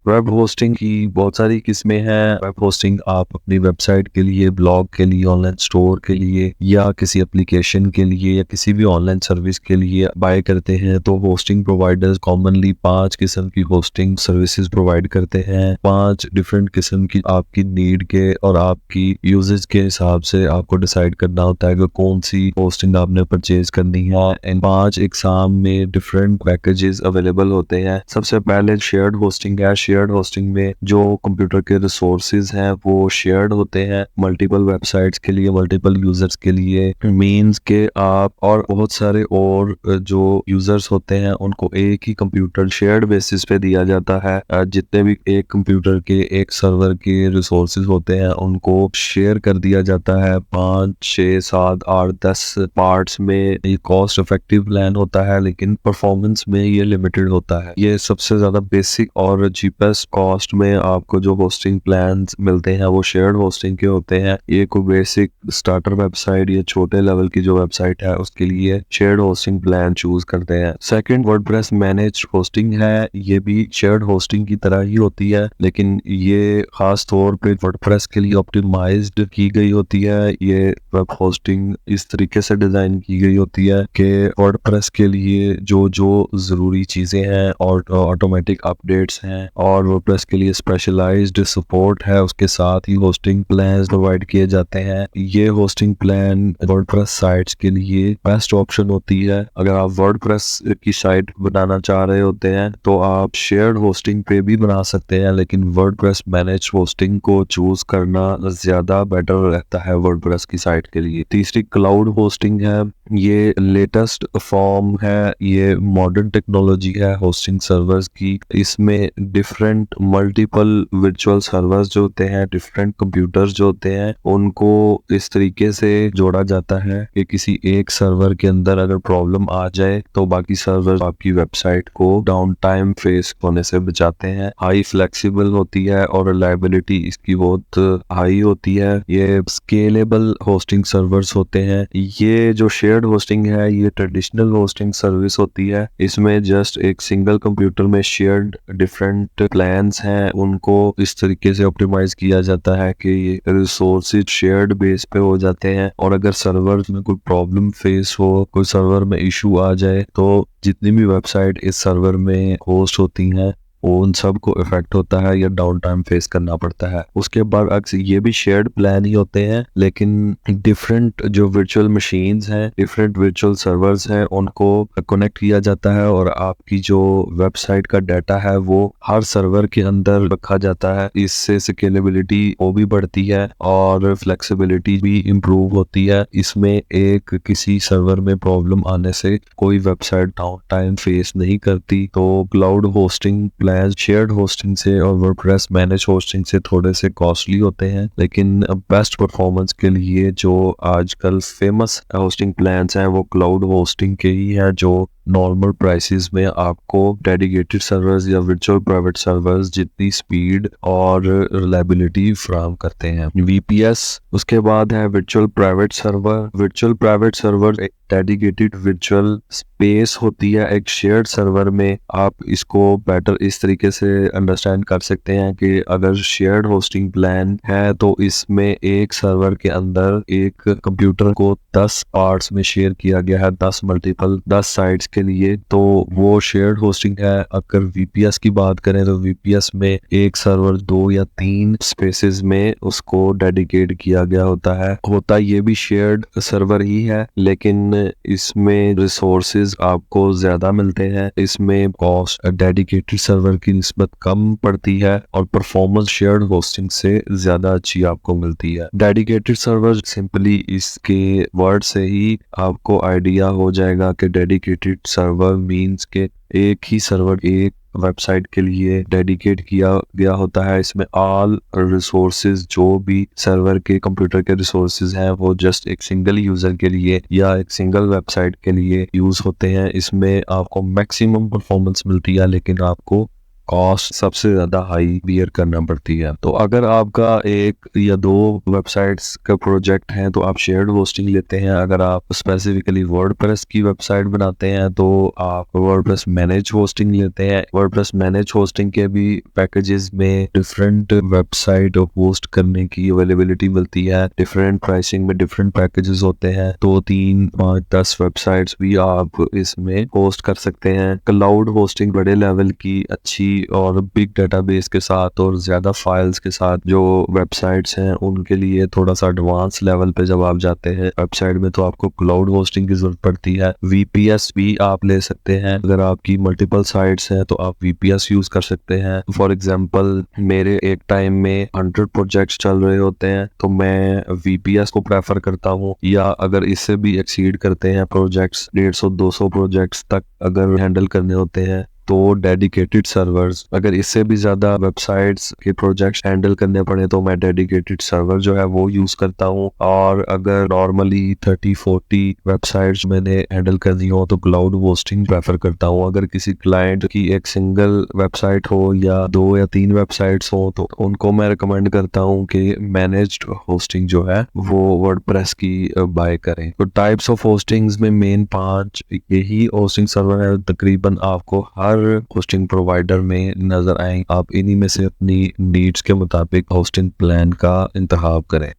Web hosting की बहुत सारी किस्में हैं। वेब होस्टिंग आप अपनी वेबसाइट के लिए, ब्लॉग के लिए, ऑनलाइन स्टोर के लिए या किसी एप्लीकेशन के लिए या किसी भी ऑनलाइन सर्विस के लिए बाय करते हैं। तो होस्टिंग प्रोवाइडर्स कॉमनली 5 किस्म की होस्टिंग सर्विसेज प्रोवाइड करते हैं। 5 डिफरेंट किस्म की आपकी नीड के और आपकी यूजेज के हिसाब से आपको डिसाइड करना होता है कि कौन सी होस्टिंग आपने परचेज करनी है। इन 5 एग्जाम में डिफरेंट पैकेजेस अवेलेबल होते हैं। सबसे पहले शेयर्ड होस्टिंग है। शेयर्ड होस्टिंग में जो कंप्यूटर के रिसोर्सेज हैं वो शेयर्ड होते हैं मल्टीपल वेबसाइट्स के लिए, मल्टीपल यूजर्स के लिए। मींस के आप और बहुत सारे और जो यूजर्स होते हैं उनको एक ही कंप्यूटर शेयर्ड बेसिस पे दिया जाता है। जितने भी एक कंप्यूटर के, एक सर्वर के रिसोर्सेज होते हैं उनको शेयर कर दिया जाता है 5, 6, 7, 8, 10 पार्ट्स में। ये कॉस्ट इफेक्टिव प्लान होता है लेकिन परफॉर्मेंस में ये लिमिटेड होता है। ये सबसे ज्यादा बेसिक और चीपेस्ट कॉस्ट में आपको जो होस्टिंग प्लान्स मिलते हैं वो शेयर्ड होस्टिंग के होते हैं। ये कोई बेसिक स्टार्टर वेबसाइट या छोटे लेवल की जो वेबसाइट है उसके लिए शेयर्ड होस्टिंग प्लान चूज करते हैं। सेकंड वर्डप्रेस मैनेज्ड होस्टिंग है। ये भी शेयर्ड होस्टिंग की तरह ही होती है लेकिन ये खास तौर पे वर्डप्रेस के लिए ऑप्टिमाइज्ड की गई होती है। ये वेब होस्टिंग इस तरीके से डिजाइन की गई होती है कि वर्डप्रेस के लिए जो जो जरूरी चीजें हैं और ऑटोमेटिक अपडेट्स हैं और वर्डप्रेस के लिए स्पेशलाइज्ड सपोर्ट है, उसके साथ ही होस्टिंग प्लान प्रोवाइड किए जाते हैं। ये होस्टिंग प्लान वर्डप्रेस साइट्स के लिए बेस्ट ऑप्शन होती है। अगर आप वर्डप्रेस की साइट बनाना चाह रहे होते हैं तो आप शेयर्ड होस्टिंग पे भी बना सकते हैं लेकिन वर्डप्रेस मैनेज होस्टिंग को चूज करना ज्यादा बेटर रहता है वर्डप्रेस की साइट के लिए। तीसरी क्लाउड होस्टिंग है। ये लेटेस्ट फॉर्म है, ये मॉडर्न टेक्नोलॉजी है होस्टिंग सर्वर्स की। इसमें डिफरेंट मल्टीपल वर्चुअल सर्वर्स जो होते हैं, डिफरेंट कंप्यूटर्स जो होते हैं उनको इस तरीके से जोड़ा जाता है कि किसी एक सर्वर के अंदर अगर प्रॉब्लम आ जाए तो बाकी सर्वर आपकी वेबसाइट को डाउन टाइम फेस होने से बचाते हैं। हाई फ्लेक्सिबल होती है और रिलायबिलिटी इसकी बहुत हाई होती है। ये स्केलेबल होस्टिंग सर्वर्स होते हैं। ये जो शेयर्ड होस्टिंग है ये ट्रेडिशनल होस्टिंग सर्विस होती है। इसमें जस्ट एक सिंगल कंप्यूटर में शेयर्ड डिफरेंट प्लान्स हैं, उनको इस तरीके से ऑप्टिमाइज किया जाता है कि ये रिसोर्सेज शेयर्ड बेस पे हो जाते हैं और अगर सर्वर में कोई प्रॉब्लम फेस हो, कोई सर्वर में इशू आ जाए तो जितनी भी वेबसाइट इस सर्वर में होस्ट होती हैं उन सब को इफेक्ट होता है या डाउन टाइम फेस करना पड़ता है। उसके बाद अक्सर ये भी शेयर्ड प्लान ही होते हैं लेकिन डिफरेंट जो वर्चुअल मशीन्स हैं, डिफरेंट वर्चुअल सर्वर्स हैं, उनको कनेक्ट किया जाता है और आपकी जो वेबसाइट का डाटा है वो हर सर्वर के अंदर रखा जाता है। इससे स्केलेबिलिटी वो भी बढ़ती है और फ्लेक्सिबिलिटी भी इम्प्रूव होती है। इसमें एक किसी सर्वर में प्रॉब्लम आने से कोई वेबसाइट डाउन टाइम फेस नहीं करती। तो क्लाउड होस्टिंग शेयर्ड होस्टिंग से और वर्डप्रेस मैनेज होस्टिंग से थोड़े से कॉस्टली होते हैं लेकिन बेस्ट परफॉर्मेंस के लिए जो आजकल फेमस होस्टिंग प्लान्स हैं वो क्लाउड होस्टिंग के ही हैं जो नॉर्मल प्राइसेस में आपको डेडिकेटेड सर्वर्स या वर्चुअल प्राइवेट सर्वर्स जितनी स्पीड और रिलायबिलिटी फ्राहम करते हैं। वीपीएस उसके बाद है virtual private server. Virtual private server एक डेडिकेटेड वर्चुअल स्पेस होती है एक शेयर्ड सर्वर में। आप इसको बेटर इस तरीके से अंडरस्टैंड कर सकते हैं कि अगर शेयर्ड होस्टिंग प्लान है तो इसमें एक सर्वर के अंदर एक कंप्यूटर को 10 पार्ट्स में शेयर किया गया है, 10 साइट्स के लिए, तो वो शेयर्ड होस्टिंग है। अगर वीपीएस की बात करें तो वीपीएस में एक सर्वर 2 या 3 स्पेसेस में उसको डेडिकेट किया गया होता ये भी शेयर्ड सर्वर ही है लेकिन इसमें रिसोर्सेज आपको ज्यादा मिलते हैं। इसमें कॉस्ट डेडिकेटेड सर्वर की निस्बत कम पड़ती है और परफॉर्मेंस शेयर्ड होस्टिंग से ज्यादा अच्छी आपको मिलती है। डेडिकेटेड सर्वर सिंपली इसके वर्ड से ही आपको आइडिया हो जाएगा कि डेडिकेटेड सर्वर मींस के एक ही सर्वर एक वेबसाइट के लिए डेडिकेट किया गया होता है। इसमें ऑल रिसोर्सेज जो भी सर्वर के कंप्यूटर के रिसोर्सेज हैं वो जस्ट एक सिंगल यूजर के लिए या एक सिंगल वेबसाइट के लिए यूज होते हैं। इसमें आपको मैक्सिमम परफॉर्मेंस मिलती है लेकिन आपको कॉस्ट सबसे ज्यादा हाई बियर करना पड़ती है। तो अगर आपका एक या दो वेबसाइट्स का प्रोजेक्ट है तो आप शेयर्ड होस्टिंग लेते हैं। अगर आप स्पेसिफिकली वर्डप्रेस की वेबसाइट बनाते हैं तो आप वर्डप्रेस मैनेज होस्टिंग लेते हैं। वर्डप्रेस मैनेज होस्टिंग के भी पैकेजेस में डिफरेंट वेबसाइट होस्ट करने की अवेलेबिलिटी मिलती है। डिफरेंट प्राइसिंग में डिफरेंट पैकेजेस होते हैं, तो 3, 5, 10 वेबसाइट्स भी आप इसमें होस्ट कर सकते हैं। क्लाउड होस्टिंग बड़े लेवल की अच्छी और बिग डेटाबेस के साथ और ज्यादा फाइल्स के साथ जो वेबसाइट्स हैं उनके लिए थोड़ा सा एडवांस लेवल पे जब आप जाते हैं वेबसाइट में तो आपको क्लाउड होस्टिंग की जरूरत पड़ती है। वीपीएस भी आप ले सकते हैं। अगर आपकी मल्टीपल साइट्स हैं तो आप वीपीएस यूज कर सकते हैं। फॉर एग्जांपल मेरे एक टाइम में 100 प्रोजेक्ट्स चल रहे होते हैं तो मैं वीपीएस को प्रेफर करता हूँ, या अगर इससे भी एक्सीड करते हैं प्रोजेक्ट्स 150-200 प्रोजेक्ट्स तक अगर हैंडल करने होते हैं तो डेडिकेटेड सर्वर्स, अगर इससे भी ज्यादा वेबसाइट्स के प्रोजेक्ट्स हैंडल करने पड़े तो मैं डेडिकेटेड सर्वर जो है वो यूज करता हूँ। और अगर नॉर्मली 30-40 वेबसाइट्स मैंने हैंडल करनी हो तो क्लाउड होस्टिंग प्रेफर करता हूँ। अगर किसी क्लाइंट की एक सिंगल वेबसाइट हो या 2 या 3 वेबसाइट्स हो तो उनको मैं रिकमेंड करता हूँ कि मैनेज्ड होस्टिंग जो है वो वर्डप्रेस की बाय करें। तो टाइप्स ऑफ होस्टिंग्स में मेन 5 यही होस्टिंग सर्वर है, तकरीबन आपको हर होस्टिंग प्रोवाइडर में नजर आए। आप इन्हीं में से अपनी नीड्स के मुताबिक होस्टिंग प्लान का इंतखाब करें।